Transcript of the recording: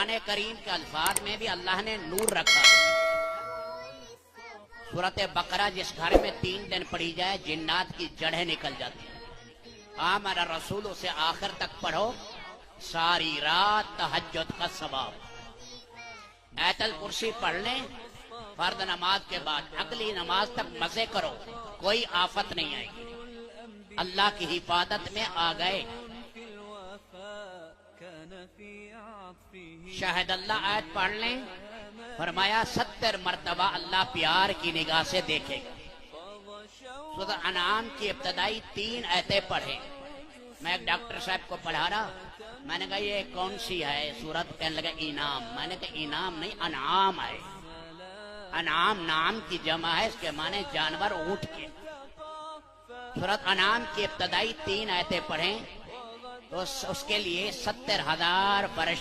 قرآن کریم کے الفاظ میں بھی اللہ نے نور رکھا. سورت بقرہ جس گھر میں 3 دن پڑھی جائے جنات کی جڑیں نکل جاتی ہیں. آمن رسول سے آخر تک پڑھو، ساری رات تہجد کا ثواب. آیت الکرسی پڑھ لیں فرض نماز کے بعد، اگلی نماز تک مزے کرو، کوئی آفت نہیں آئے گی، اللہ کی حفاظت میں آ گئے. شاہد اللہ آیت پڑھ لیں، فرمایا 70 مرتبہ اللہ پیار کی نگاہ سے دیکھے گا. سورۃ انعام کی ابتدائی 3 آیتیں پڑھیں. میں ایک ڈاکٹر صاحب کو پڑھا رہا، میں نے کہا یہ کون سی ہے سورت؟ کہنے لگا انعام. میں نے کہا انعام نہیں، انعام ہے. انعام نام کی جمع ہے، اس کے معنی جانور، اونٹ کے. سورۃ انعام کی ابتدائی 3 آیتیں پڑھیں تو اس کے لیے 70,000 برس